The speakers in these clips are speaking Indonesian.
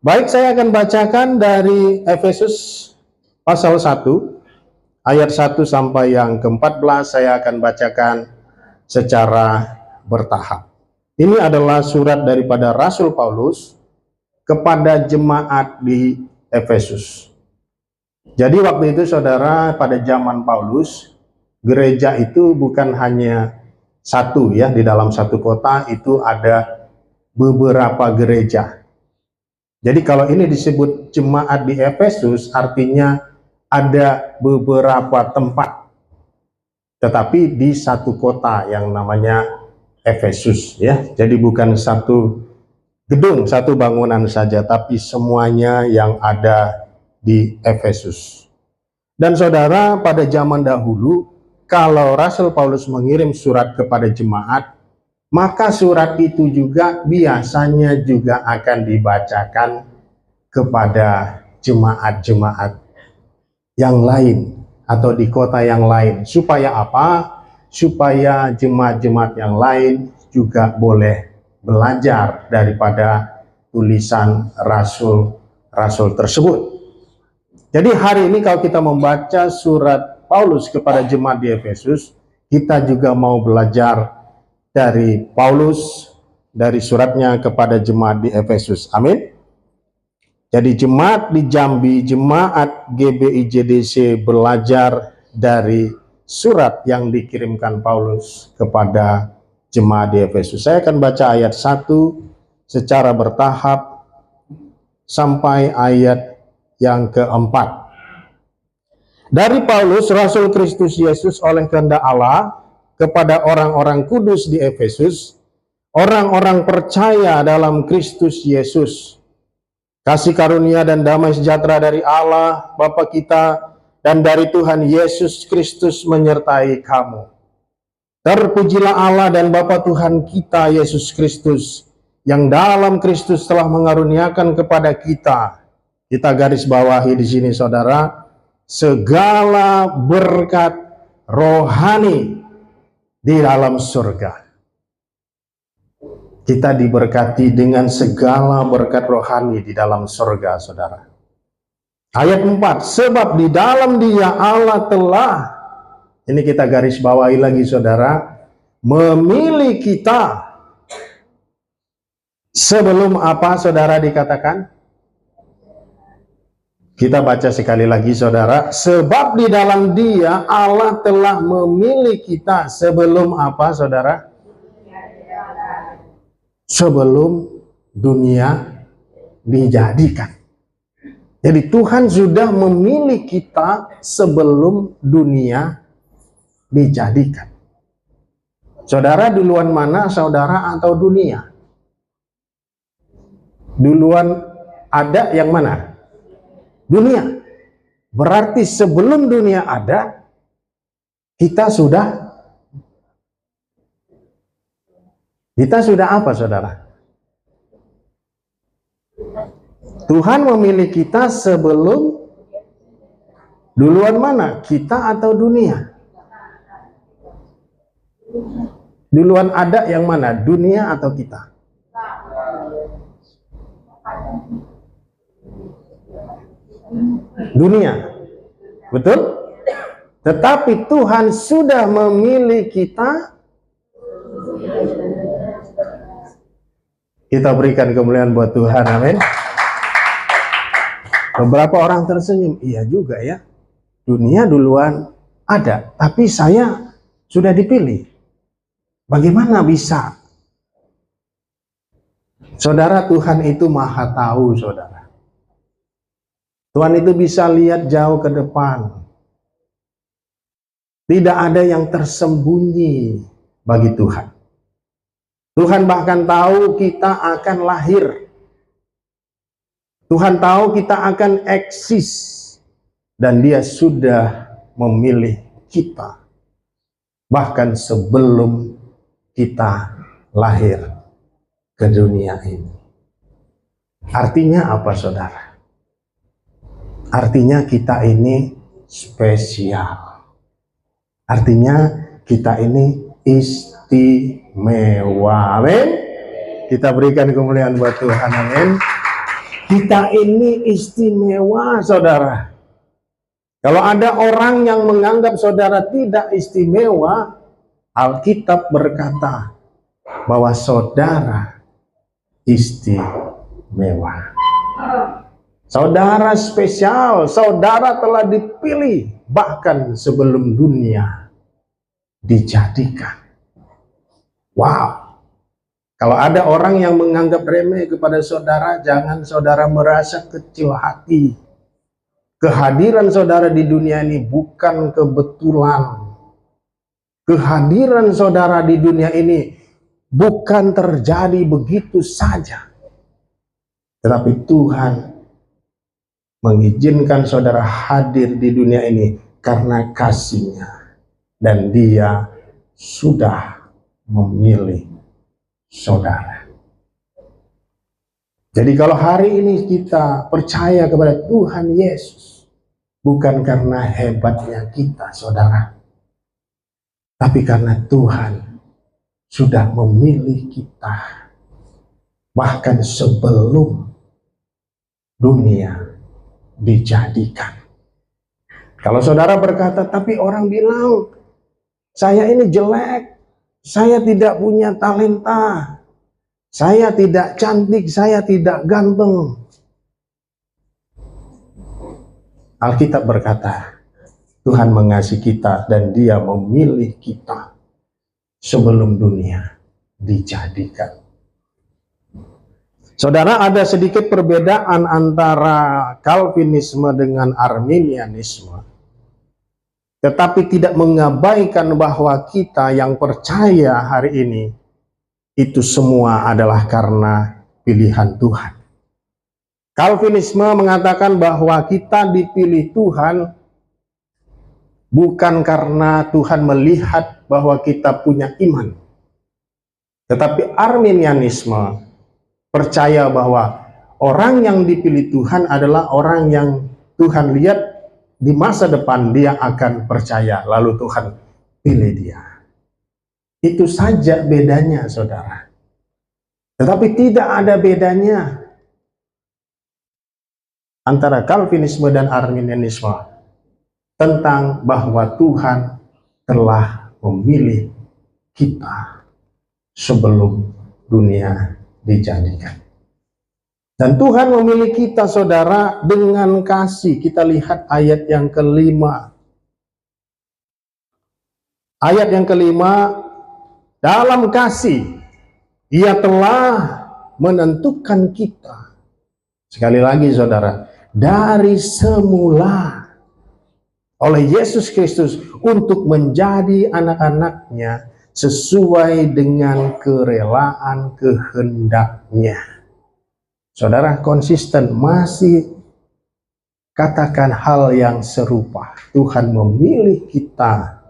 Baik, saya akan bacakan dari Efesus pasal 1, ayat 1 sampai yang ke-14. Saya akan bacakan secara bertahap. Ini adalah surat daripada Rasul Paulus kepada jemaat di Efesus. Jadi waktu itu saudara, pada zaman Paulus, gereja itu bukan hanya satu ya, di dalam satu kota itu ada beberapa gereja. Jadi kalau ini disebut jemaat di Efesus, artinya ada beberapa tempat, tetapi di satu kota yang namanya Efesus ya. Jadi bukan satu gedung, satu bangunan saja, tapi semuanya yang ada di Efesus. Dan saudara, pada zaman dahulu, kalau Rasul Paulus mengirim surat kepada jemaat, maka surat itu juga biasanya juga akan dibacakan kepada jemaat-jemaat yang lain atau di kota yang lain. Supaya apa? Supaya jemaat-jemaat yang lain juga boleh belajar daripada tulisan rasul-rasul tersebut. Jadi hari ini kalau kita membaca surat Paulus kepada jemaat di Efesus, kita juga mau belajar dari Paulus, dari suratnya kepada jemaat di Efesus. Amin. Jadi jemaat di Jambi, jemaat GBI JDC belajar dari surat yang dikirimkan Paulus kepada jemaat di Efesus. Saya akan baca ayat 1 secara bertahap sampai ayat yang keempat. Dari Paulus, Rasul Kristus Yesus oleh kehendak Allah, kepada orang-orang kudus di Efesus, orang-orang percaya dalam Kristus Yesus. Kasih karunia dan damai sejahtera dari Allah Bapa kita dan dari Tuhan Yesus Kristus menyertai kamu. Terpujilah Allah dan Bapa Tuhan kita Yesus Kristus, yang dalam Kristus telah mengaruniakan kepada kita garis bawahi di sini saudara, segala berkat rohani di dalam surga. Kita diberkati dengan segala berkat rohani di dalam surga, saudara. Ayat 4, sebab di dalam Dia Allah telah, ini kita garis bawahi lagi saudara, memilih kita. Sebelum apa saudara dikatakan? Kita baca sekali lagi saudara, sebab di dalam Dia Allah telah memilih kita sebelum apa saudara? Sebelum dunia dijadikan. Jadi Tuhan sudah memilih kita sebelum dunia dijadikan. Saudara duluan mana, saudara atau dunia? Duluan ada yang mana? Dunia. Berarti sebelum dunia ada, kita sudah apa saudara? Tuhan memilih kita sebelum, duluan mana? Kita atau dunia? Duluan ada yang mana? Dunia atau kita? Dunia, betul? Tetapi Tuhan sudah memilih kita. Kita berikan kemuliaan buat Tuhan, amin. Beberapa orang tersenyum, iya juga ya, dunia duluan ada, tapi saya sudah dipilih. Bagaimana bisa? Saudara, Tuhan itu maha tahu saudara. Tuhan itu bisa lihat jauh ke depan. Tidak ada yang tersembunyi bagi Tuhan. Tuhan bahkan tahu kita akan lahir. Tuhan tahu kita akan eksis. Dan Dia sudah memilih kita. Bahkan sebelum kita lahir ke dunia ini. Artinya apa saudara? Artinya kita ini spesial. Artinya kita ini istimewa. Amin. Kita berikan kemuliaan buat Tuhan. Amin. Kita ini istimewa, saudara. Kalau ada orang yang menganggap saudara tidak istimewa, Alkitab berkata bahwa saudara istimewa. Saudara spesial, saudara telah dipilih bahkan sebelum dunia dijadikan. Wow. Kalau ada orang yang menganggap remeh kepada saudara, jangan saudara merasa kecil hati. Kehadiran saudara di dunia ini bukan kebetulan. Kehadiran saudara di dunia ini bukan terjadi begitu saja. Tetapi Tuhan mengizinkan saudara hadir di dunia ini karena kasih-Nya, dan Dia sudah memilih saudara. Jadi kalau hari ini kita percaya kepada Tuhan Yesus, bukan karena hebatnya kita, saudara, tapi karena Tuhan sudah memilih kita bahkan sebelum dunia dijadikan. Kalau saudara berkata, tapi orang bilang saya ini jelek, saya tidak punya talenta, saya tidak cantik, saya tidak ganteng. Alkitab berkata, Tuhan mengasihi kita dan Dia memilih kita sebelum dunia dijadikan. Saudara, ada sedikit perbedaan antara Calvinisme dengan Arminianisme, tetapi tidak mengabaikan bahwa kita yang percaya hari ini itu semua adalah karena pilihan Tuhan. Calvinisme mengatakan bahwa kita dipilih Tuhan bukan karena Tuhan melihat bahwa kita punya iman, tetapi Arminianisme percaya bahwa orang yang dipilih Tuhan adalah orang yang Tuhan lihat di masa depan dia akan percaya, lalu Tuhan pilih dia. Itu saja bedanya, saudara. Tetapi tidak ada bedanya antara Calvinisme dan Arminianisme tentang bahwa Tuhan telah memilih kita sebelum dunia dijadikan. Dan Tuhan memilih kita, saudara, dengan kasih. Kita lihat ayat yang kelima. Ayat yang kelima, dalam kasih Ia telah menentukan kita. Sekali lagi, saudara, dari semula oleh Yesus Kristus untuk menjadi anak-anak-Nya sesuai dengan kerelaan kehendak-Nya. Saudara konsisten masih katakan hal yang serupa. Tuhan memilih kita.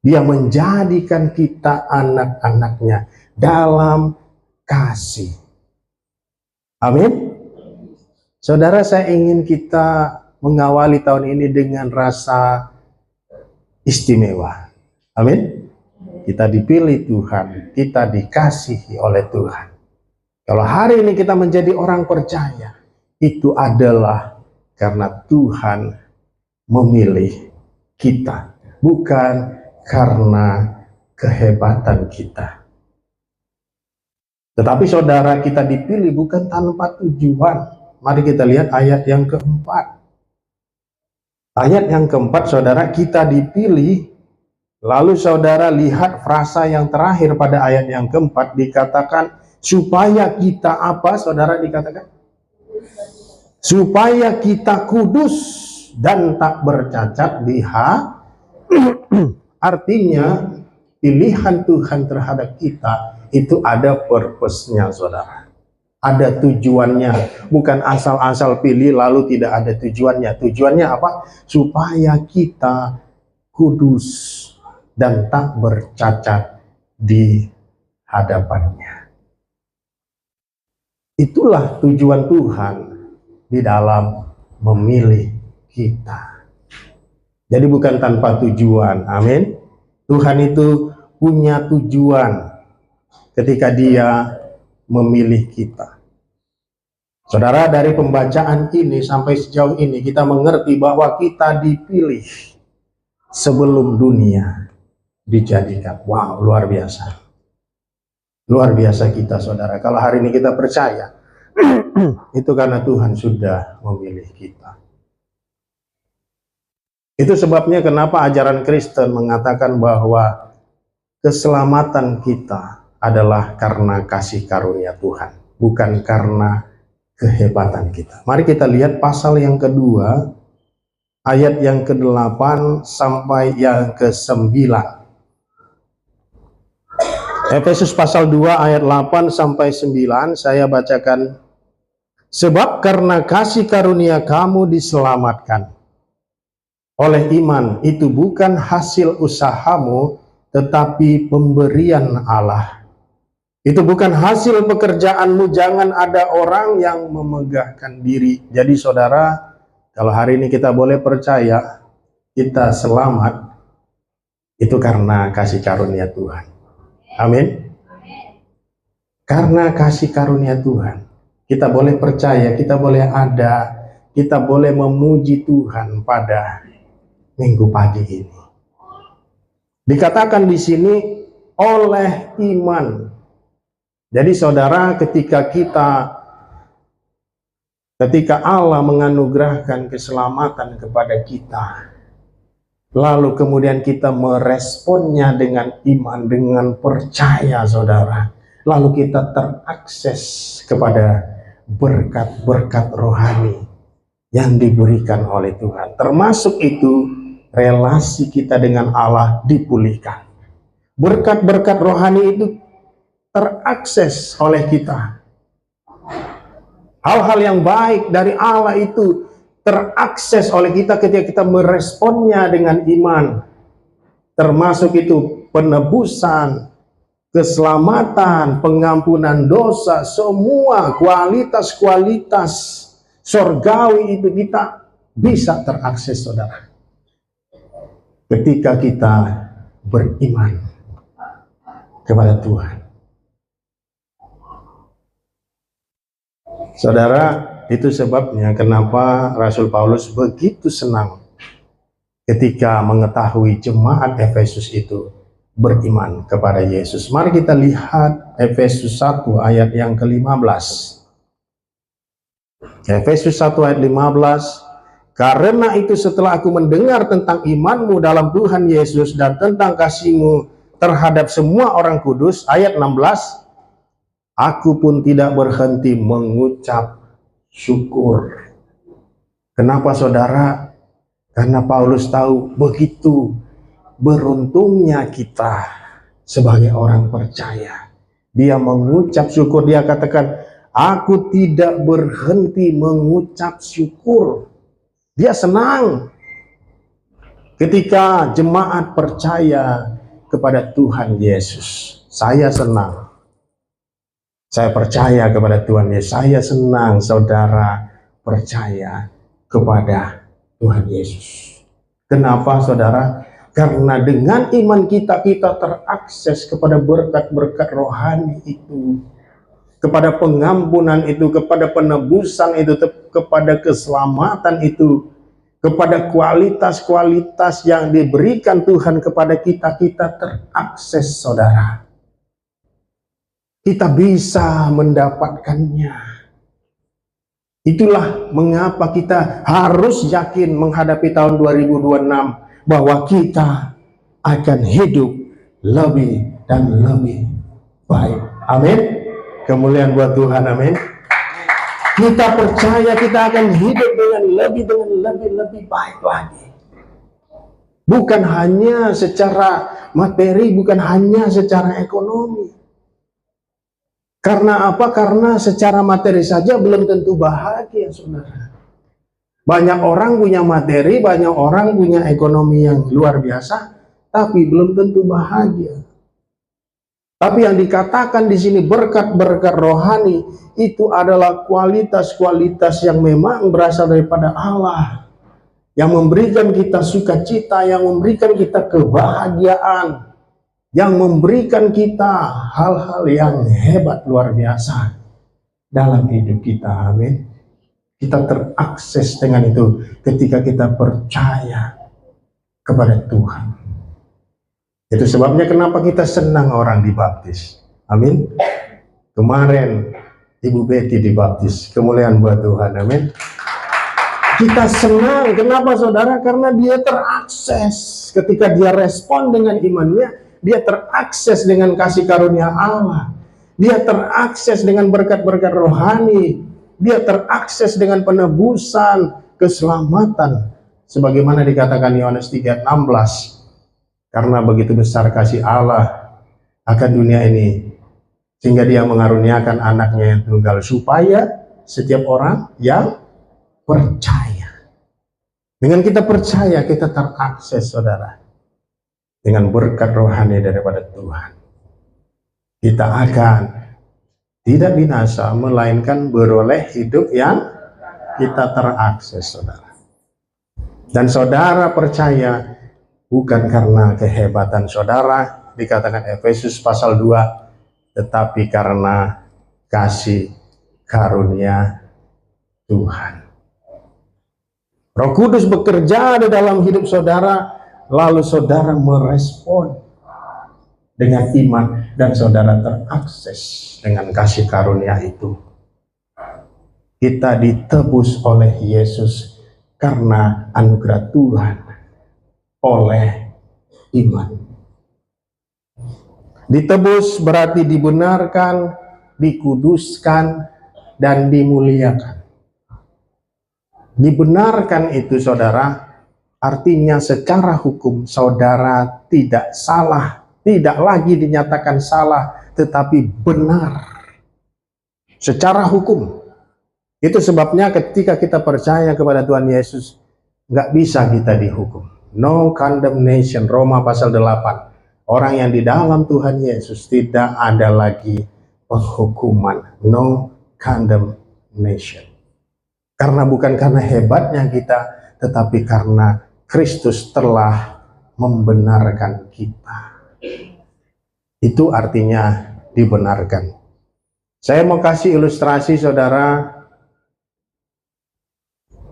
Dia menjadikan kita anak-anak-Nya dalam kasih. Amin. Saudara, saya ingin kita mengawali tahun ini dengan rasa istimewa. Amin. Kita dipilih Tuhan, kita dikasihi oleh Tuhan. Kalau hari ini kita menjadi orang percaya, itu adalah karena Tuhan memilih kita, bukan karena kehebatan kita. Tetapi saudara, kita dipilih bukan tanpa tujuan. Mari kita lihat ayat yang keempat. Ayat yang keempat, saudara, kita dipilih. Lalu saudara lihat frasa yang terakhir pada ayat yang keempat, dikatakan supaya kita apa, saudara, dikatakan? Supaya kita kudus dan tak bercacat di Artinya pilihan Tuhan terhadap kita itu ada purpose-nya, saudara. Ada tujuannya, bukan asal-asal pilih lalu tidak ada tujuannya. Tujuannya apa? Supaya kita kudus dan tak bercacat di hadapannya. Itulah tujuan Tuhan di dalam memilih kita. Jadi bukan tanpa tujuan, amin. Tuhan itu punya tujuan ketika Dia memilih kita. Saudara, dari pembacaan ini sampai sejauh ini kita mengerti bahwa kita dipilih sebelum dunia dijadikan. Wow, luar biasa. Luar biasa kita, saudara. Kalau hari ini kita percaya, itu karena Tuhan sudah memilih kita. Itu sebabnya kenapa ajaran Kristen mengatakan bahwa keselamatan kita adalah karena kasih karunia Tuhan, bukan karena kehebatan kita. Mari kita lihat pasal yang kedua, ayat yang ke-8 sampai yang ke-9. Efesus pasal 2 ayat 8 sampai 9, saya bacakan. Sebab karena kasih karunia kamu diselamatkan oleh iman, itu bukan hasil usahamu, tetapi pemberian Allah. Itu bukan hasil pekerjaanmu, jangan ada orang yang memegahkan diri. Jadi saudara, kalau hari ini kita boleh percaya, kita selamat, itu karena kasih karunia Tuhan. Amin. Karena kasih karunia Tuhan, kita boleh percaya, kita boleh ada, kita boleh memuji Tuhan pada minggu pagi ini. Dikatakan di sini oleh iman. Jadi saudara, ketika Allah menganugerahkan keselamatan kepada kita, lalu kemudian kita meresponnya dengan iman, dengan percaya, saudara, lalu kita terakses kepada berkat-berkat rohani yang diberikan oleh Tuhan. Termasuk itu, relasi kita dengan Allah dipulihkan. Berkat-berkat rohani itu terakses oleh kita. Hal-hal yang baik dari Allah itu terakses oleh kita ketika kita meresponnya dengan iman. Termasuk itu penebusan, keselamatan, pengampunan dosa, semua kualitas-kualitas surgawi itu kita bisa terakses, saudara, ketika kita beriman kepada Tuhan. Saudara, itu sebabnya kenapa Rasul Paulus begitu senang ketika mengetahui jemaat Efesus itu beriman kepada Yesus. Mari kita lihat Efesus 1 ayat yang ke-15. Efesus 1 ayat 15. Karena itu setelah aku mendengar tentang imanmu dalam Tuhan Yesus dan tentang kasihmu terhadap semua orang kudus, ayat 16, aku pun tidak berhenti mengucap syukur. Kenapa, saudara? Karena Paulus tahu begitu beruntungnya kita sebagai orang percaya. Dia mengucap syukur, dia katakan, aku tidak berhenti mengucap syukur. Dia senang ketika jemaat percaya kepada Tuhan Yesus. Saya senang. Saya percaya kepada Tuhan Yesus. Saya senang saudara percaya kepada Tuhan Yesus. Kenapa, saudara? Karena dengan iman kita terakses kepada berkat-berkat rohani itu, kepada pengampunan itu, kepada penebusan itu, kepada keselamatan itu, kepada kualitas-kualitas yang diberikan Tuhan kepada kita terakses, saudara. Kita bisa mendapatkannya. Itulah mengapa kita harus yakin menghadapi tahun 2026 bahwa kita akan hidup lebih dan lebih baik. Amin. Kemuliaan buat Tuhan, amin. Kita percaya kita akan hidup dengan lebih baik lagi. Bukan hanya secara materi, bukan hanya secara ekonomi. Karena apa? Karena secara materi saja belum tentu bahagia, saudara. Banyak orang punya materi, banyak orang punya ekonomi yang luar biasa, tapi belum tentu bahagia. Tapi yang dikatakan di sini berkat-berkat rohani itu adalah kualitas-kualitas yang memang berasal daripada Allah, yang memberikan kita sukacita, yang memberikan kita kebahagiaan, yang memberikan kita hal-hal yang hebat luar biasa. dalam hidup kita. Amin. Kita terakses dengan itu ketika kita percaya kepada Tuhan. Itu sebabnya kenapa kita senang orang dibaptis. Amin. Kemarin Ibu Betty dibaptis. Kemuliaan buat Tuhan. Amin. Kita senang. Kenapa saudara? Karena dia terakses. Ketika dia respon dengan imannya, dia terakses dengan kasih karunia Allah. Dia terakses dengan berkat-berkat rohani. Dia terakses dengan penebusan, keselamatan. Sebagaimana dikatakan Yohanes 3:16. Karena begitu besar kasih Allah akan dunia ini, sehingga dia mengaruniakan anaknya yang tunggal, supaya setiap orang yang percaya. Dengan kita percaya, kita terakses, saudara, dengan berkat rohani daripada Tuhan. Kita akan tidak binasa, melainkan beroleh hidup yang kita terakses, saudara. Dan saudara percaya bukan karena kehebatan saudara, dikatakan Efesus pasal 2, tetapi karena kasih karunia Tuhan. Roh Kudus bekerja di dalam hidup saudara, lalu saudara merespon dengan iman, dan saudara terakses dengan kasih karunia itu. Kita ditebus oleh Yesus karena anugerah Tuhan oleh iman. Ditebus berarti dibenarkan, dikuduskan, dan dimuliakan. Dibenarkan itu, saudara, artinya secara hukum saudara tidak salah, tidak lagi dinyatakan salah, tetapi benar secara hukum. Itu sebabnya ketika kita percaya kepada Tuhan Yesus, nggak bisa kita dihukum. No condemnation, Roma pasal 8. Orang yang di dalam Tuhan Yesus tidak ada lagi penghukuman. No condemnation. Karena bukan karena hebatnya kita, tetapi karena Kristus telah membenarkan kita. Itu artinya dibenarkan. Saya mau kasih ilustrasi, saudara.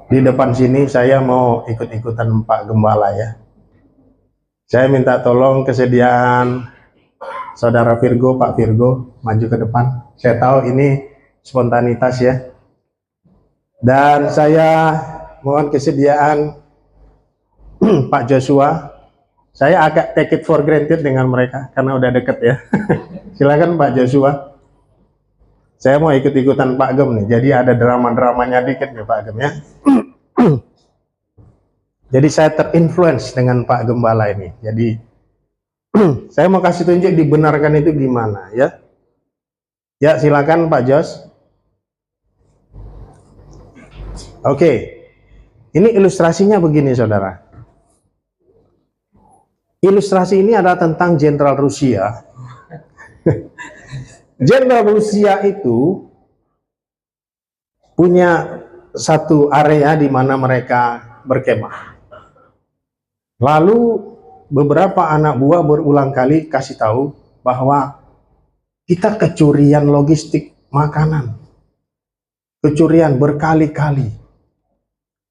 Di depan sini saya mau ikut-ikutan Pak Gembala ya. Saya minta tolong kesediaan saudara Virgo, Pak Virgo, maju ke depan. Saya tahu ini spontanitas ya. Dan saya mohon kesediaan Pak Joshua. Saya agak take it for granted dengan mereka karena udah deket ya. Silakan Pak Joshua. Saya mau ikut-ikutan Pak Gem nih. Jadi ada drama-dramanya dikit nih Pak Gem ya. Jadi saya terinfluence dengan Pak Gembala ini. Jadi saya mau kasih tunjuk dibenarkan itu gimana ya. Ya silakan Pak Jos. Oke. Ini ilustrasinya begini saudara. Ilustrasi ini adalah tentang Jenderal Rusia. Jenderal Rusia itu punya satu area di mana mereka berkemah. Lalu beberapa anak buah berulang kali kasih tahu bahwa kita kecurian logistik makanan. Kecurian berkali-kali.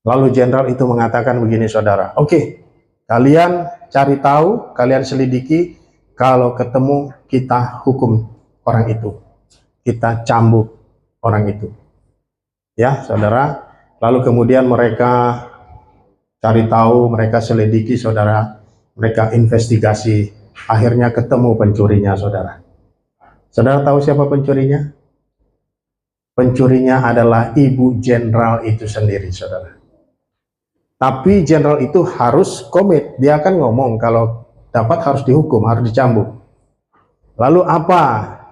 Lalu jenderal itu mengatakan begini saudara, oke, kalian cari tahu, kalian selidiki, kalau ketemu kita hukum orang itu. Kita cambuk orang itu. Ya saudara, lalu kemudian mereka cari tahu, mereka selidiki saudara, mereka investigasi, akhirnya ketemu pencurinya saudara. Saudara tahu siapa pencurinya? Pencurinya adalah ibu jenderal itu sendiri saudara. Tapi jenderal itu harus komit, dia akan ngomong kalau dapat harus dihukum, harus dicambuk. Lalu apa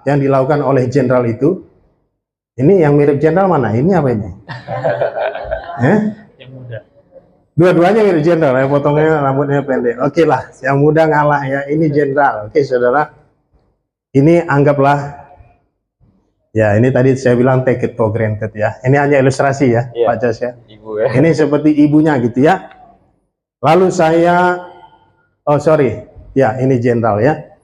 yang dilakukan oleh jenderal itu? Ini yang mirip jenderal mana? Ini apa ini? Yang muda. Dua-duanya mirip jenderal, yang potongnya rambutnya pendek. Oke lah, yang muda ngalah ya. Ini jenderal. Oke saudara, ini anggaplah. Ya ini tadi saya bilang take it for granted ya. Ini hanya ilustrasi ya, Pak Jos ya. Ibu ya. Ini seperti ibunya gitu ya. Lalu saya, oh sorry, ya ini jenderal ya.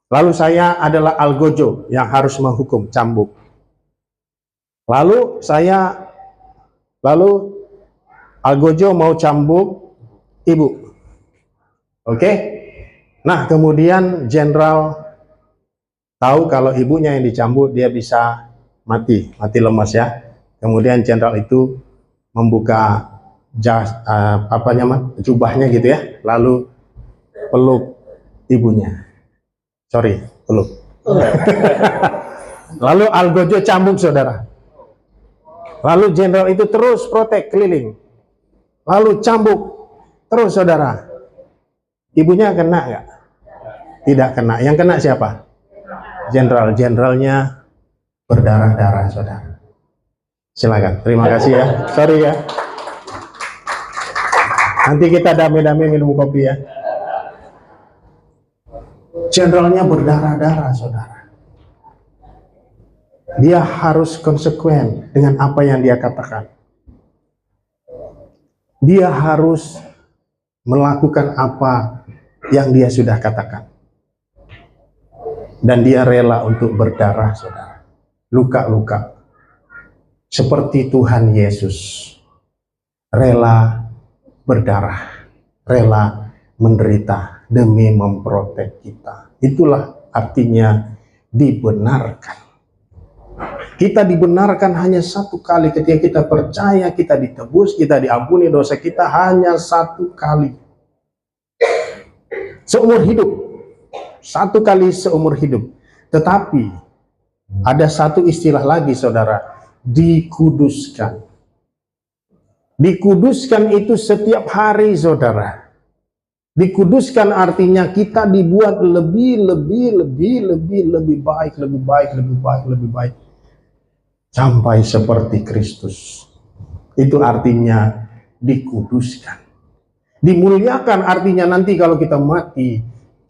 Lalu saya adalah algojo yang harus menghukum, cambuk. Lalu Algojo mau cambuk ibu. Oke? Nah, kemudian jenderal tahu kalau ibunya yang dicambuk, dia bisa mati lemas ya. Kemudian jenderal itu membuka jubahnya gitu ya, lalu peluk ibunya. Peluk. Lalu Algojo cambuk, saudara. Lalu jenderal itu terus protek keliling. Lalu cambuk terus, saudara. Ibunya kena nggak? Tidak kena. Yang kena siapa? Jenderal. Jenderalnya berdarah-darah, saudara. Silakan. Terima kasih ya. Sorry ya. Nanti kita damai-damai minum kopi ya. Jenderalnya berdarah-darah, saudara. Dia harus konsekuen dengan apa yang dia katakan. Dia harus melakukan apa yang dia sudah katakan. Dan dia rela untuk berdarah, saudara. Luka-luka. Seperti Tuhan Yesus. Rela berdarah. Rela menderita demi memprotek kita. Itulah artinya dibenarkan. Kita dibenarkan hanya satu kali ketika kita percaya, kita ditebus, kita diampuni dosa kita hanya satu kali. Seumur hidup. Satu kali seumur hidup. Tetapi ada satu istilah lagi, saudara. Dikuduskan. Dikuduskan itu setiap hari, saudara. Dikuduskan artinya kita dibuat lebih baik. Sampai seperti Kristus. Itu artinya dikuduskan. Dimuliakan artinya nanti kalau kita mati,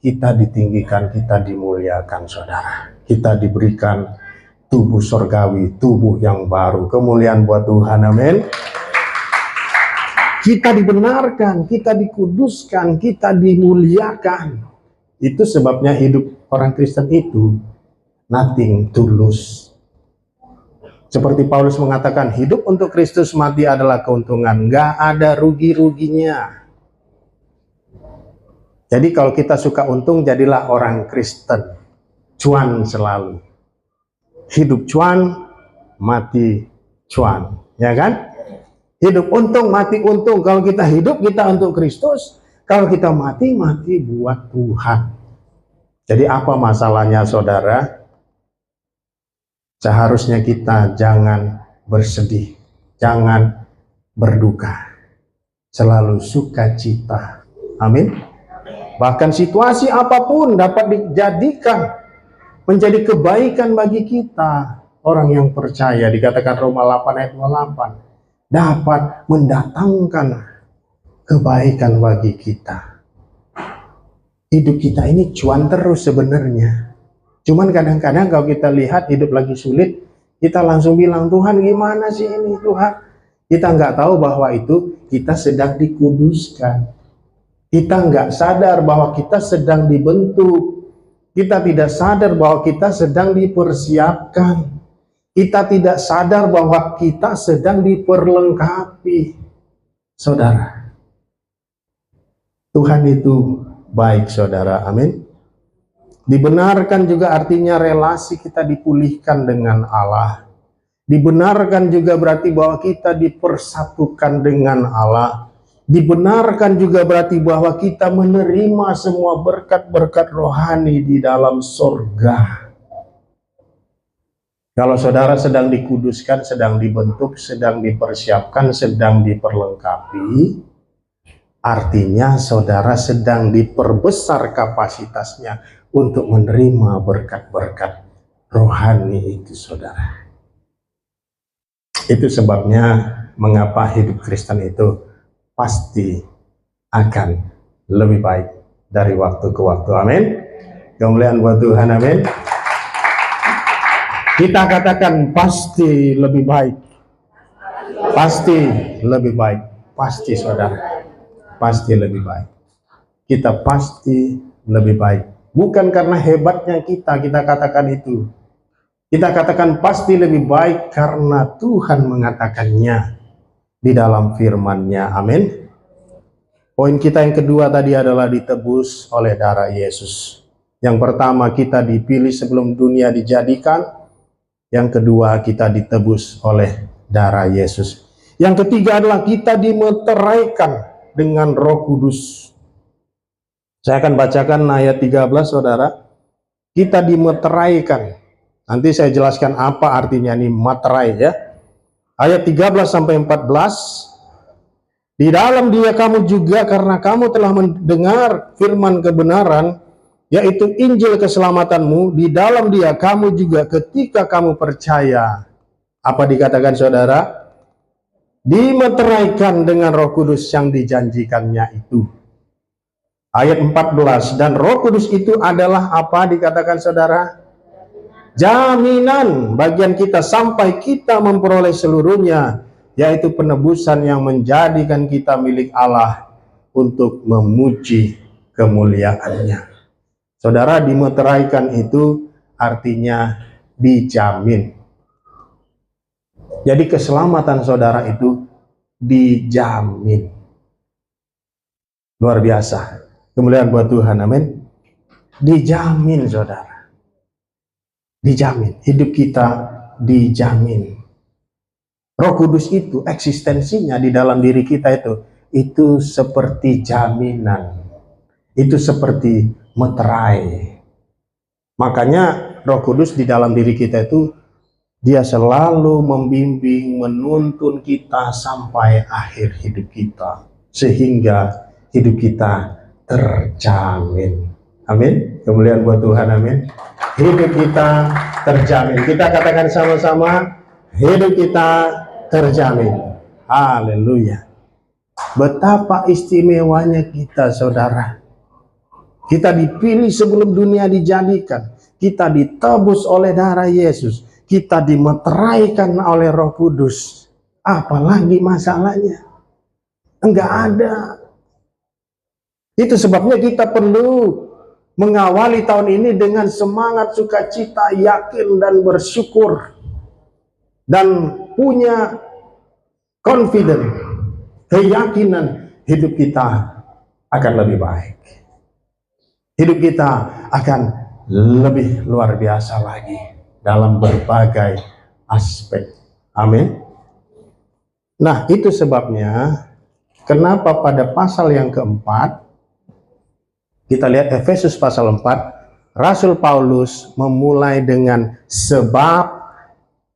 kita ditinggikan, kita dimuliakan, saudara. Kita diberikan tubuh surgawi, tubuh yang baru. Kemuliaan buat Tuhan, amin. Kita dibenarkan, kita dikuduskan, kita dimuliakan. Itu sebabnya hidup orang Kristen itu nothing tulus. Seperti Paulus mengatakan, hidup untuk Kristus, mati adalah keuntungan. Nggak ada rugi-ruginya. Jadi kalau kita suka untung, jadilah orang Kristen. Cuan selalu. Hidup cuan, mati cuan. Ya kan? Hidup untung, mati untung. Kalau kita hidup, kita untuk Kristus. Kalau kita mati, mati buat Tuhan. Jadi apa masalahnya, saudara? Seharusnya kita jangan bersedih, jangan berduka, selalu sukacita. Amin. Bahkan situasi apapun dapat dijadikan menjadi kebaikan bagi kita. Orang yang percaya, dikatakan Roma 8 ayat 28, dapat mendatangkan kebaikan bagi kita. Hidup kita ini cuan terus sebenarnya. Cuman kadang-kadang kalau kita lihat hidup lagi sulit, kita langsung bilang, Tuhan gimana sih ini Tuhan? Kita nggak tahu bahwa itu kita sedang dikuduskan. Kita nggak sadar bahwa kita sedang dibentuk. Kita tidak sadar bahwa kita sedang dipersiapkan. Kita tidak sadar bahwa kita sedang diperlengkapi. Saudara, Tuhan itu baik, saudara. Amin. Dibenarkan juga artinya relasi kita dipulihkan dengan Allah. Dibenarkan juga berarti bahwa kita dipersatukan dengan Allah. Dibenarkan juga berarti bahwa kita menerima semua berkat-berkat rohani di dalam surga. Kalau saudara sedang dikuduskan, sedang dibentuk, sedang dipersiapkan, sedang diperlengkapi, artinya saudara sedang diperbesar kapasitasnya untuk menerima berkat-berkat rohani itu, saudara. Itu sebabnya mengapa hidup Kristen itu pasti akan lebih baik dari waktu ke waktu. Amin. Kemuliaan buat Tuhan, amin. Kita katakan pasti lebih baik. Pasti lebih baik. Pasti, saudara. Pasti lebih baik. Kita pasti lebih baik. Bukan karena hebatnya kita katakan itu. Kita katakan pasti lebih baik karena Tuhan mengatakannya di dalam firman-Nya. Amin. Poin kita yang kedua tadi adalah ditebus oleh darah Yesus. Yang pertama, kita dipilih sebelum dunia dijadikan. Yang kedua, kita ditebus oleh darah Yesus. Yang ketiga adalah kita dimeteraikan dengan Roh Kudus. Saya akan bacakan ayat 13, saudara. Kita dimeteraikan. Nanti saya jelaskan apa artinya ini materai ya. Ayat 13 sampai 14. Di dalam Dia kamu juga, karena kamu telah mendengar firman kebenaran, yaitu Injil keselamatanmu, di dalam Dia kamu juga ketika kamu percaya. Apa dikatakan saudara? Dimeteraikan dengan Roh Kudus yang dijanjikannya itu. Ayat 14, dan Roh Kudus itu adalah apa dikatakan saudara? Jaminan bagian kita sampai kita memperoleh seluruhnya, yaitu penebusan yang menjadikan kita milik Allah untuk memuji kemuliaan-Nya. Saudara, dimeteraikan itu artinya dijamin. Jadi keselamatan saudara itu dijamin. Luar biasa. Kemuliaan buat Tuhan, amin. Dijamin saudara. Dijamin, hidup kita dijamin. Roh Kudus itu eksistensinya di dalam diri kita itu seperti jaminan. Itu seperti meterai. Makanya Roh Kudus di dalam diri kita itu Dia selalu membimbing, menuntun kita sampai akhir hidup kita, sehingga hidup kita terjamin. Amin. Kemuliaan buat Tuhan, amin. Hidup kita terjamin. Kita katakan sama-sama, hidup kita terjamin. Haleluya. Betapa istimewanya kita, saudara. Kita dipilih sebelum dunia dijadikan. Kita ditebus oleh darah Yesus. Kita dimeteraikan oleh Roh Kudus. Apalagi masalahnya? Enggak ada. Itu sebabnya kita perlu mengawali tahun ini dengan semangat, sukacita, yakin dan bersyukur, dan punya confident, keyakinan hidup kita akan lebih baik. Hidup kita akan lebih luar biasa lagi dalam berbagai aspek. Amin. Nah, itu sebabnya kenapa pada pasal yang keempat, kita lihat Efesus pasal 4, Rasul Paulus memulai dengan sebab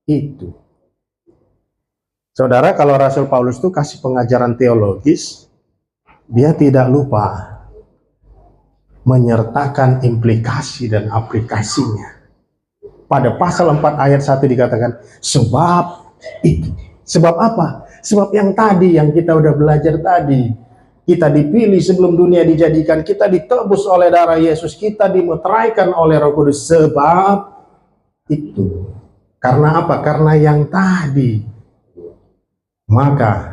itu. Saudara, kalau Rasul Paulus itu kasih pengajaran teologis, dia tidak lupa menyertakan implikasi dan aplikasinya. Pada pasal 4 ayat 1 dikatakan sebab itu. Sebab apa? Sebab yang tadi, yang kita udah belajar tadi. Kita dipilih sebelum dunia dijadikan, kita ditebus oleh darah Yesus, kita dimeteraikan oleh Roh Kudus. Sebab itu. Karena apa? Karena yang tadi. Maka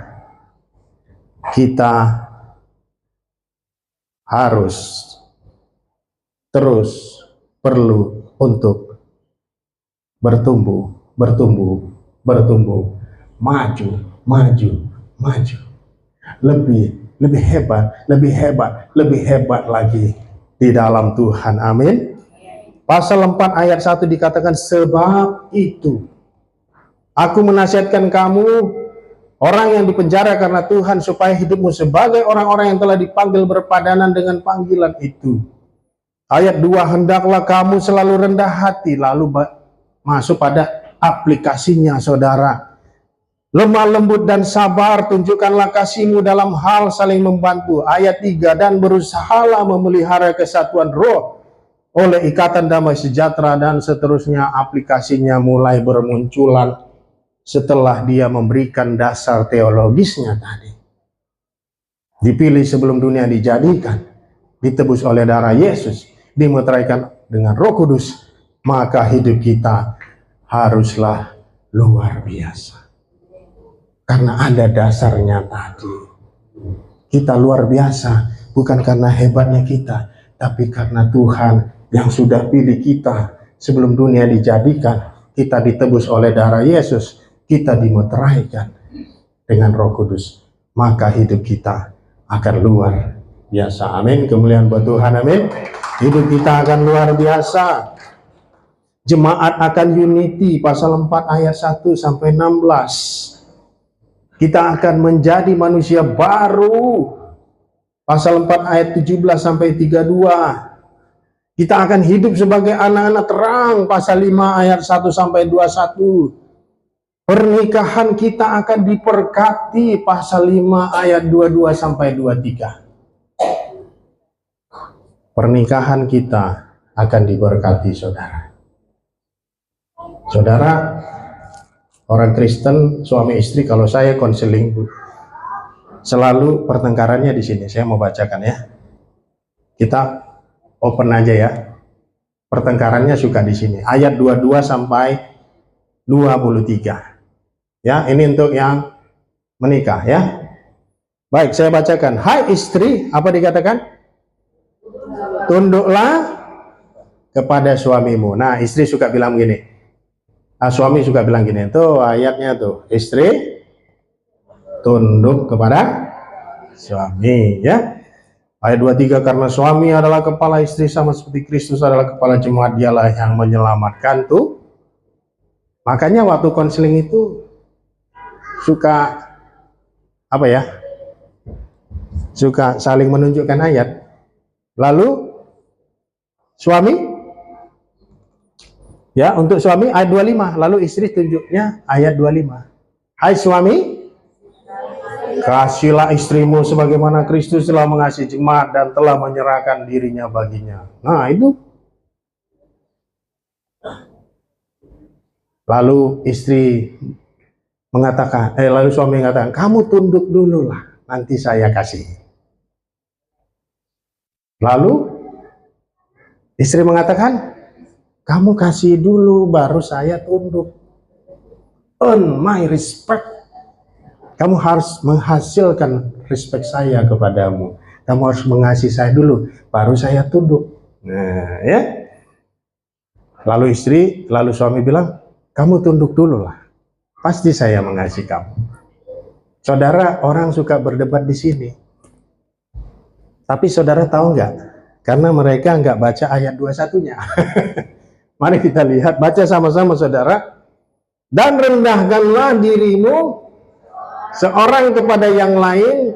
kita harus terus perlu untuk bertumbuh, maju. Lebih hebat lagi di dalam Tuhan. Amin. Pasal 4 ayat 1 dikatakan sebab itu aku menasihatkan kamu orang yang dipenjara karena Tuhan, supaya hidupmu sebagai orang-orang yang telah dipanggil berpadanan dengan panggilan itu. Ayat 2, hendaklah kamu selalu rendah hati. Lalu masuk pada aplikasinya, saudara. Lemah lembut dan sabar, tunjukkanlah kasihmu dalam hal saling membantu. Ayat 3, dan berusahalah memelihara kesatuan roh oleh ikatan damai sejahtera, dan seterusnya. Aplikasinya mulai bermunculan setelah dia memberikan dasar teologisnya tadi. Dipilih sebelum dunia dijadikan, ditebus oleh darah Yesus, dimeteraikan dengan Roh Kudus, maka hidup kita haruslah luar biasa. Karena ada dasarnya tadi. Kita luar biasa bukan karena hebatnya kita, tapi karena Tuhan yang sudah pilih kita sebelum dunia dijadikan, kita ditebus oleh darah Yesus, kita dimeteraikan dengan Roh Kudus, maka hidup kita akan luar biasa. Amin. Kemuliaan buat Tuhan. Amin. Hidup kita akan luar biasa. Jemaat akan unity, pasal 4 ayat 1 sampai 16. Kita akan menjadi manusia baru, pasal 4 ayat 17 sampai 32. Kita akan hidup sebagai anak-anak terang, pasal 5 ayat 1 sampai 21. Pernikahan kita akan diberkati, pasal 5 ayat 22 sampai 23. Pernikahan kita akan diberkati, saudara. Saudara, orang Kristen, suami istri, kalau saya konseling, selalu pertengkarannya di sini. Saya mau bacakan ya. Kita open aja ya. Pertengkarannya suka di sini. Ayat 22 sampai 23. Ya, ini untuk yang menikah ya. Baik, saya bacakan. Hai istri, apa dikatakan? Tunduklah kepada suamimu. Nah, istri suka bilang gini. Suami suka bilang gini. Tuh ayatnya tuh. Istri tunduk kepada suami ya. Ayat 23, karena suami adalah kepala istri sama seperti Kristus adalah kepala jemaat, dialah yang menyelamatkan tuh. Makanya waktu konseling itu suka apa ya? Suka saling menunjukkan ayat. Lalu suami ya, untuk suami ayat 25, lalu istri tunjuknya ayat 25. Hai suami, kasihlah istrimu sebagaimana Kristus telah mengasihi jemaat dan telah menyerahkan dirinya baginya. Nah, itu. Lalu istri mengatakan, lalu suami mengatakan, kamu tunduk dulu lah, nanti saya kasih. Lalu istri mengatakan, kamu kasih dulu baru saya tunduk. Earn my respect. Kamu harus menghasilkan respect saya kepadamu. Kamu harus mengasihi saya dulu, baru saya tunduk. Nah, ya. Lalu suami bilang, kamu tunduk dulu lah. Pasti saya mengasihi kamu. Saudara, orang suka berdebat di sini. Tapi saudara tahu nggak? Karena mereka nggak baca ayat 21-nya. Mari kita lihat, baca sama-sama saudara. Dan rendahkanlah dirimu seorang kepada yang lain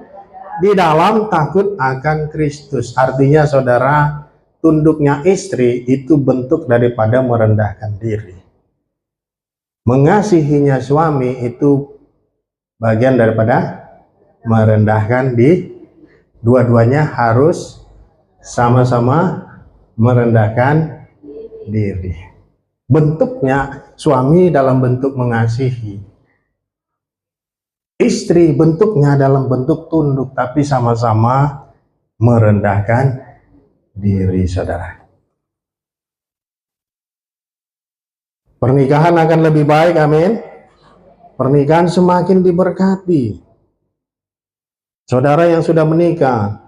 di dalam takut akan Kristus. Artinya saudara, tunduknya istri itu bentuk daripada merendahkan diri. Mengasihinya suami itu bagian daripada merendahkan diri. Dua-duanya harus sama-sama merendahkan diri. Bentuknya suami dalam bentuk mengasihi. Istri bentuknya dalam bentuk tunduk, tapi sama-sama merendahkan diri, saudara. Pernikahan akan lebih baik, amin. Pernikahan semakin diberkati. Saudara yang sudah menikah,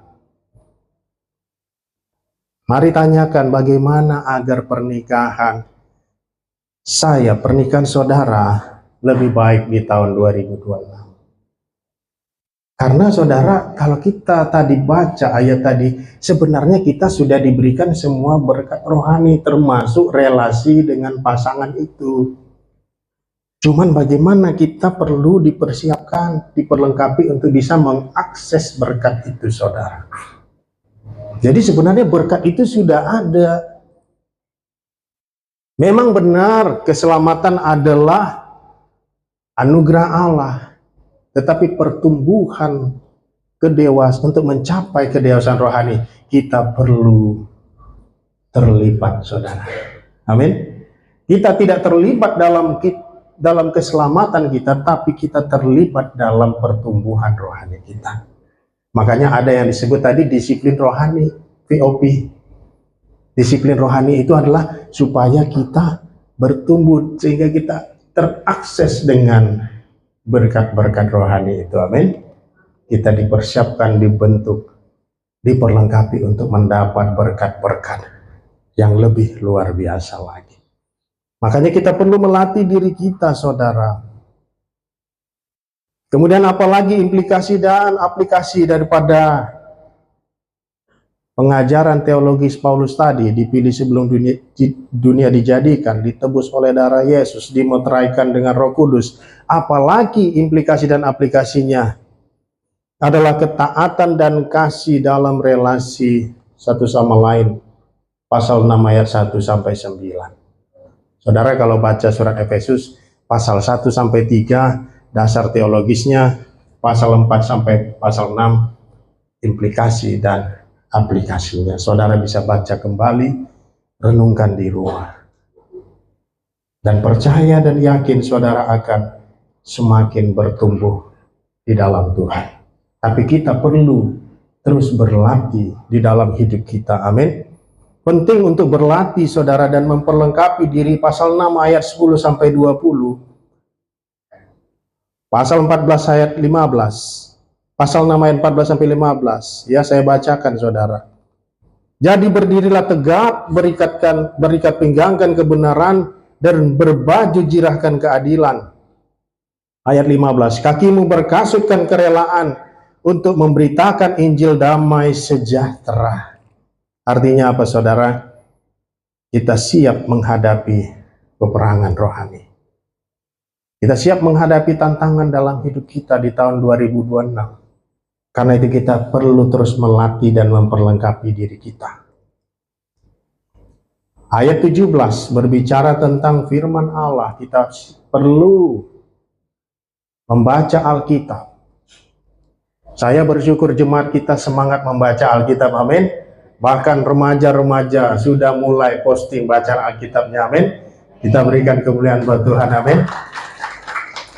mari tanyakan bagaimana agar pernikahan saudara lebih baik di tahun 2026. Karena saudara, kalau kita tadi baca ayat tadi, sebenarnya kita sudah diberikan semua berkat rohani, termasuk relasi dengan pasangan itu. Cuman bagaimana kita perlu dipersiapkan, diperlengkapi untuk bisa mengakses berkat itu, saudara. Jadi sebenarnya berkat itu sudah ada. Memang benar keselamatan adalah anugerah Allah. Tetapi pertumbuhan kedewasaan, untuk mencapai kedewasaan rohani, kita perlu terlibat, saudara. Amin. Kita tidak terlibat dalam keselamatan kita, tapi kita terlibat dalam pertumbuhan rohani kita. Makanya ada yang disebut tadi disiplin rohani, VOP. Disiplin rohani itu adalah supaya kita bertumbuh, sehingga kita terakses dengan berkat-berkat rohani itu, amin. Kita dipersiapkan, dibentuk, diperlengkapi untuk mendapat berkat-berkat yang lebih luar biasa lagi. Makanya kita perlu melatih diri kita, saudara. Kemudian apalagi implikasi dan aplikasi daripada pengajaran teologis Paulus tadi, dipilih sebelum dunia dijadikan, ditebus oleh darah Yesus, dimeteraikan dengan Roh Kudus. Apalagi implikasi dan aplikasinya adalah ketaatan dan kasih dalam relasi satu sama lain. Pasal 6 ayat 1 sampai 9. Saudara kalau baca surat Efesus pasal 1 sampai 3 dasar teologisnya, pasal 4 sampai pasal 6 implikasi dan aplikasinya. Saudara bisa baca kembali, renungkan di rumah. Dan percaya dan yakin saudara akan semakin bertumbuh di dalam Tuhan. Tapi kita perlu terus berlatih di dalam hidup kita. Amin. Penting untuk berlatih saudara dan memperlengkapi diri. Pasal 6 ayat 10 sampai 20. Pasal 14 ayat 15. Pasal 6 ayat 14 sampai 15. Ya, saya bacakan saudara. Jadi berdirilah tegak, berikat pinggangkan kebenaran, dan berbaju jirahkan keadilan. Ayat 15. Kakimu berkasutkan kerelaan untuk memberitakan Injil damai sejahtera. Artinya apa saudara? Kita siap menghadapi peperangan rohani. Kita siap menghadapi tantangan dalam hidup kita di tahun 2026. Karena itu kita perlu terus melatih dan memperlengkapi diri kita. Ayat 17 berbicara tentang firman Allah. Kita perlu membaca Alkitab. Saya bersyukur jemaat kita semangat membaca Alkitab, amin. Bahkan remaja-remaja sudah mulai posting bacaan Alkitabnya, amin. Kita berikan kemuliaan buat Tuhan, amin.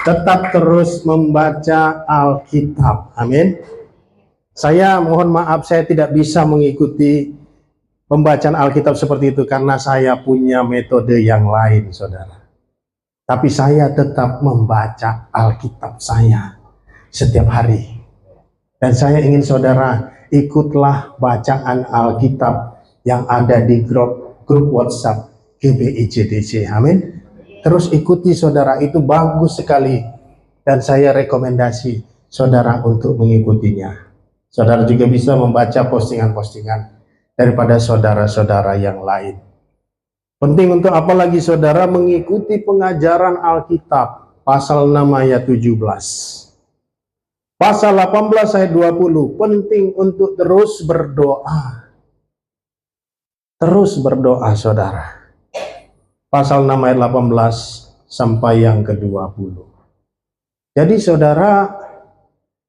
Tetap terus membaca Alkitab, amin. Saya mohon maaf, saya tidak bisa mengikuti pembacaan Alkitab seperti itu karena saya punya metode yang lain, saudara. Tapi saya tetap membaca Alkitab saya setiap hari. Dan saya ingin saudara ikutlah bacaan Alkitab yang ada di grup WhatsApp GBI-JDC, amin. Terus ikuti saudara, itu bagus sekali. Dan saya rekomendasi saudara untuk mengikutinya. Saudara juga bisa membaca postingan-postingan daripada saudara-saudara yang lain. Penting untuk apa lagi saudara? Mengikuti pengajaran Alkitab. Pasal 6 ayat 17. Pasal 18 ayat 20. Penting untuk terus berdoa. Terus berdoa saudara. Pasal 6 ayat 18 sampai yang ke-20. Jadi saudara,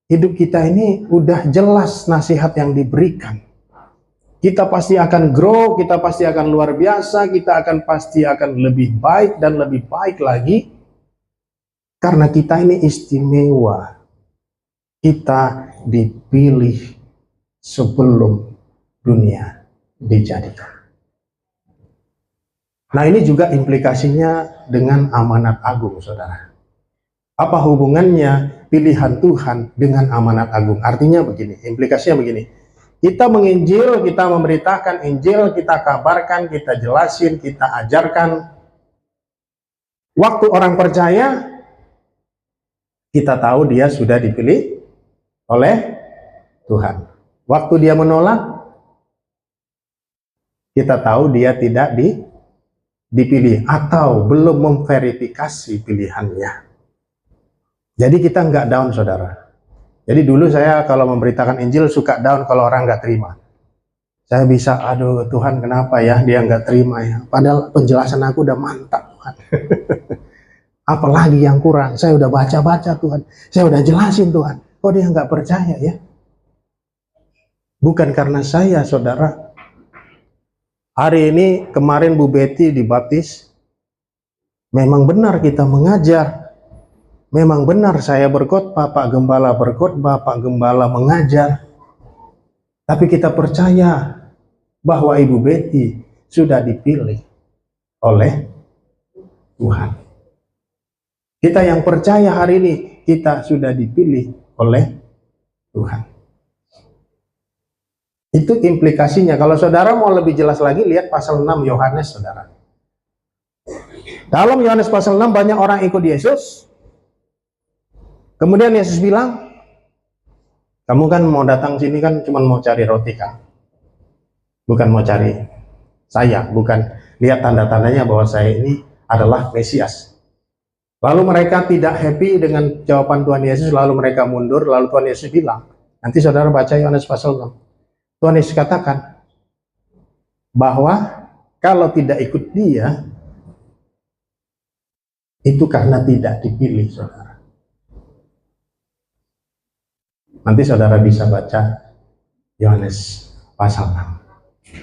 hidup kita ini udah jelas nasihat yang diberikan. Kita pasti akan grow, kita pasti akan luar biasa, kita pasti akan lebih baik dan lebih baik lagi. Karena kita ini istimewa. Kita dipilih sebelum dunia dijadikan. Nah, ini juga implikasinya dengan amanat agung, saudara. Apa hubungannya pilihan Tuhan dengan amanat agung? Artinya begini, implikasinya begini. Kita menginjil, kita memberitakan Injil, kita kabarkan, kita jelasin, kita ajarkan. Waktu orang percaya, kita tahu dia sudah dipilih oleh Tuhan. Waktu dia menolak, kita tahu dia tidak dipilih atau belum memverifikasi pilihannya. Jadi kita nggak down, saudara. Jadi dulu saya kalau memberitakan Injil suka down kalau orang nggak terima. Saya bisa, aduh Tuhan kenapa ya dia nggak terima ya. Padahal penjelasan aku udah mantap Tuhan. Apalagi yang kurang, saya udah baca-baca Tuhan. Saya udah jelasin Tuhan. Kok dia nggak percaya ya? Bukan karena saya, saudara. Hari ini kemarin Bu Betty dibaptis. Memang benar kita mengajar. Memang benar saya berkhotbah, Pak Gembala berkhotbah, Pak Gembala mengajar. Tapi kita percaya bahwa Ibu Betty sudah dipilih oleh Tuhan. Kita yang percaya hari ini, kita sudah dipilih oleh Tuhan. Itu implikasinya. Kalau saudara mau lebih jelas lagi, lihat pasal 6 Yohanes, saudara. Dalam Yohanes pasal 6 banyak orang ikut Yesus. Kemudian Yesus bilang, kamu kan mau datang sini kan cuma mau cari roti kan? Bukan mau cari saya, bukan lihat tanda-tandanya bahwa saya ini adalah Mesias. Lalu mereka tidak happy dengan jawaban Tuhan Yesus, lalu mereka mundur, lalu Tuhan Yesus bilang, nanti saudara baca Yohanes pasal 6. Tuhan Yesus katakan bahwa kalau tidak ikut dia, itu karena tidak dipilih, saudara. Nanti saudara bisa baca Yohanes pasal 6.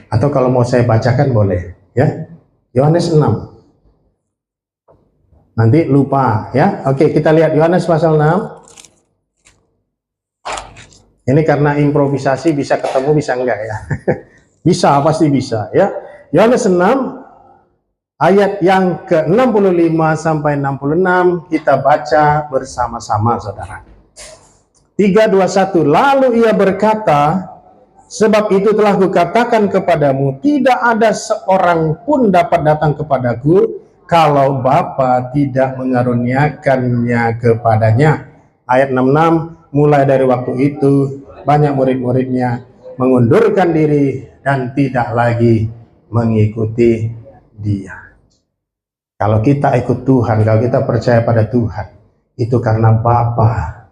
Atau kalau mau saya bacakan boleh, ya. Yohanes 6. Nanti lupa, ya. Oke, kita lihat Yohanes pasal 6. Ini karena improvisasi bisa ketemu, bisa enggak ya? Bisa, pasti bisa, ya. Yohanes 6 ayat yang ke-65 sampai 66 kita baca bersama-sama, saudara. 3, 2, 1. Lalu ia berkata, sebab itu telah kukatakan kepadamu, tidak ada seorang pun dapat datang kepadaku kalau Bapa tidak mengaruniakannya kepadanya. Ayat 66, mulai dari waktu itu banyak murid-muridnya mengundurkan diri dan tidak lagi mengikuti dia. Kalau kita ikut Tuhan, kalau kita percaya pada Tuhan, itu karena Bapa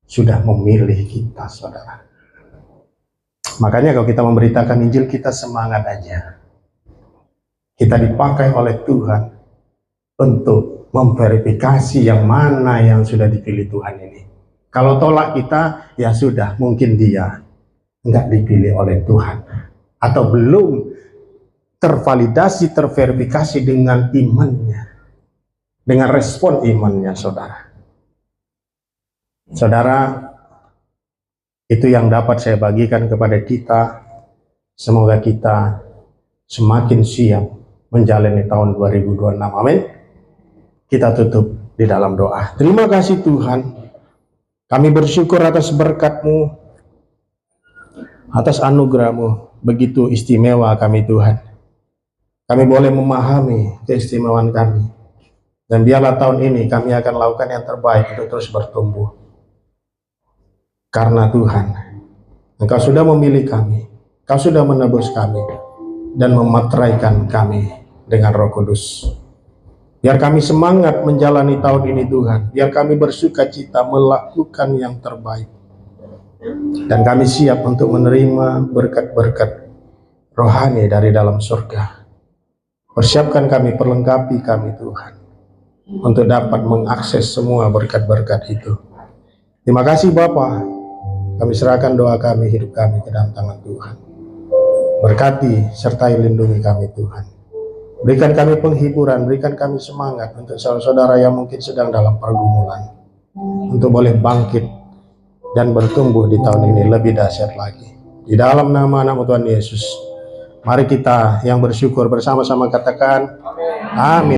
sudah memilih kita, saudara. Makanya kalau kita memberitakan Injil, kita semangat aja. Kita dipakai oleh Tuhan untuk memverifikasi yang mana yang sudah dipilih Tuhan ini. Kalau tolak kita, ya sudah, mungkin dia enggak dipilih oleh Tuhan. Atau belum tervalidasi, terverifikasi dengan imannya. Dengan respon imannya, saudara. Saudara, itu yang dapat saya bagikan kepada kita. Semoga kita semakin siap menjalani tahun 2026. Amin. Kita tutup di dalam doa. Terima kasih Tuhan. Kami bersyukur atas berkat-Mu, atas anugerah-Mu. Begitu istimewa kami Tuhan. Kami boleh memahami keistimewaan kami. Dan biarlah tahun ini kami akan lakukan yang terbaik untuk terus bertumbuh. Karena Tuhan, Engkau sudah memilih kami, Engkau sudah menebus kami, dan memeteraikan kami dengan Roh Kudus. Biar kami semangat menjalani tahun ini Tuhan, biar kami bersuka cita melakukan yang terbaik. Dan kami siap untuk menerima berkat-berkat rohani dari dalam surga. Persiapkan kami, perlengkapi kami Tuhan, untuk dapat mengakses semua berkat-berkat itu. Terima kasih Bapa. Kami serahkan doa kami, hidup kami ke dalam tangan Tuhan. Berkati sertai lindungi kami Tuhan. Berikan kami penghiburan, berikan kami semangat untuk saudara-saudara yang mungkin sedang dalam pergumulan, untuk boleh bangkit dan bertumbuh di tahun ini lebih dahsyat lagi. Di dalam nama anak Tuhan Yesus, mari kita yang bersyukur bersama-sama katakan amin.